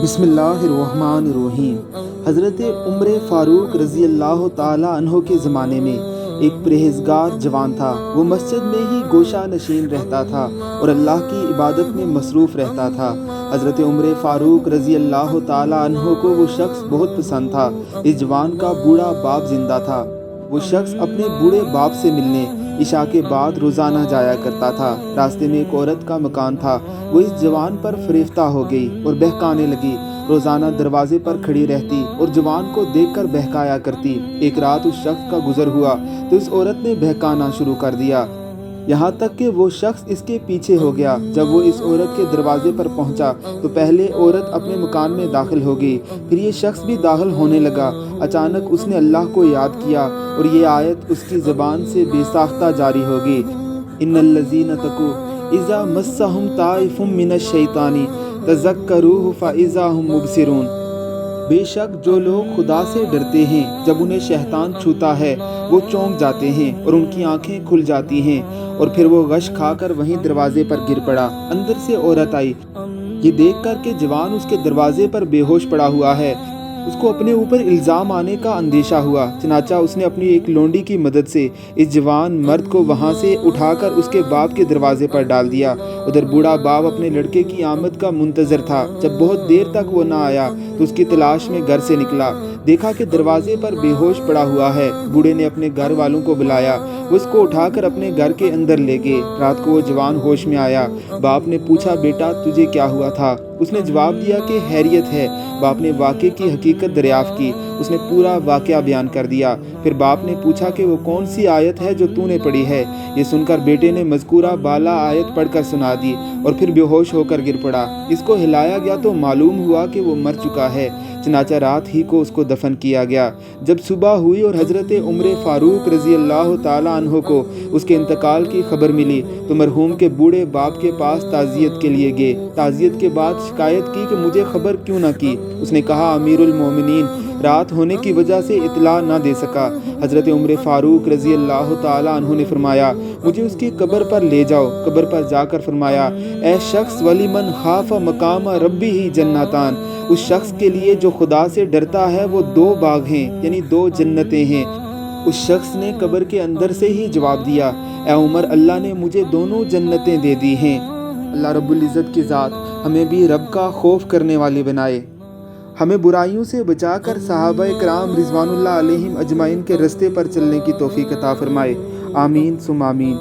بسم اللہ الرحمن الرحیم۔ حضرت عمر فاروق رضی اللہ تعالی عنہ کے زمانے میں ایک پرہیزگار جوان تھا۔ وہ مسجد میں ہی گوشہ نشین رہتا تھا اور اللہ کی عبادت میں مصروف رہتا تھا۔ حضرت عمر فاروق رضی اللہ تعالی عنہ کو وہ شخص بہت پسند تھا۔ اس جوان کا بوڑھا باپ زندہ تھا۔ وہ شخص اپنے بوڑھے باپ سے ملنے عشاء کے بعد روزانہ جایا کرتا تھا۔ راستے میں ایک عورت کا مکان تھا۔ وہ اس جوان پر فریفتہ ہو گئی اور بہکانے لگی۔ روزانہ دروازے پر کھڑی رہتی اور جوان کو دیکھ کر بہکایا کرتی۔ ایک رات اس شخص کا گزر ہوا تو اس عورت نے بہکانا شروع کر دیا، یہاں تک کہ وہ شخص اس کے پیچھے ہو گیا۔ جب وہ اس عورت کے دروازے پر پہنچا تو پہلے عورت اپنے مکان میں داخل ہو گئی، پھر یہ شخص بھی داخل ہونے لگا۔ اچانک اس نے اللہ کو یاد کیا اور یہ آیت اس کی زبان سے بے ساختہ جاری ہوگی، ان الذین اتقوا اذا مسهم طائف من الشیطان تذکروا فاذا هم مبصرون۔ بے شک جو لوگ خدا سے ڈرتے ہیں جب انہیں شیطان چھوتا ہے وہ چونک جاتے ہیں اور ان کی آنکھیں کھل جاتی ہیں، اور پھر وہ غش کھا کر وہیں دروازے پر گر پڑا۔ اندر سے عورت آئی، یہ دیکھ کر کہ جوان اس کے دروازے پر بے ہوش پڑا ہوا ہے، اس کو اپنے اوپر الزام آنے کا اندیشہ ہوا۔ چنانچہ اس نے اپنی ایک لونڈی کی مدد سے اس جوان مرد کو وہاں سے اٹھا کر اس کے باپ کے دروازے پر ڈال دیا۔ ادھر بوڑھا باپ اپنے لڑکے کی آمد کا منتظر تھا۔ جب بہت دیر تک وہ نہ آیا تو اس کی تلاش میں گھر سے نکلا، دیکھا کہ دروازے پر بے ہوش پڑا ہوا ہے۔ بوڑھے نے اپنے گھر والوں کو بلایا، وہ اس کو اٹھا کر اپنے گھر کے اندر لے گئے۔ رات کو وہ جوان ہوش میں آیا۔ باپ نے پوچھا، بیٹا تجھے کیا ہوا تھا؟ اس نے جواب دیا کہ خیریت ہے۔ باپ نے واقعے کی حقیقت دریافت کی، اس نے پورا واقعہ بیان کر دیا۔ پھر باپ نے پوچھا کہ وہ کون سی آیت ہے جو تو نے پڑھی ہے؟ یہ سن کر بیٹے نے مذکورہ بالا آیت پڑھ کر سنا دی اور پھر بے ہوش ہو کر گر پڑا۔ اس کو ہلایا گیا تو معلوم ہوا کہ وہ مر چکا ہے۔ چنانچہ رات ہی کو اس کو دفن کیا گیا۔ جب صبح ہوئی اور حضرت عمر فاروق رضی اللہ تعالی عنہ کو اس کے انتقال کی خبر ملی تو مرحوم کے بوڑھے باپ کے پاس تعزیت کے لیے گئے۔ تعزیت کے بعد شکایت کی کہ مجھے خبر کیوں نہ کی؟ اس نے کہا، امیر المومنین رات ہونے کی وجہ سے اطلاع نہ دے سکا۔ حضرت عمر فاروق رضی اللہ تعالی عنہ نے فرمایا، مجھے اس کی قبر پر لے جاؤ۔ قبر پر جا کر فرمایا، اے شخص ولیمن خاف مقام ربہ جنتان، اس شخص کے لیے جو خدا سے ڈرتا ہے وہ دو باغ ہیں، یعنی دو جنتیں ہیں۔ اس شخص نے قبر کے اندر سے ہی جواب دیا، اے عمر اللہ نے مجھے دونوں جنتیں دے دی ہیں۔ اللہ رب العزت کی ذات ہمیں بھی رب کا خوف کرنے والے بنائے، ہمیں برائیوں سے بچا کر صحابہ کرام رضوان اللہ علیہم اجمعین کے رستے پر چلنے کی توفیق عطا فرمائے، آمین ثم آمین۔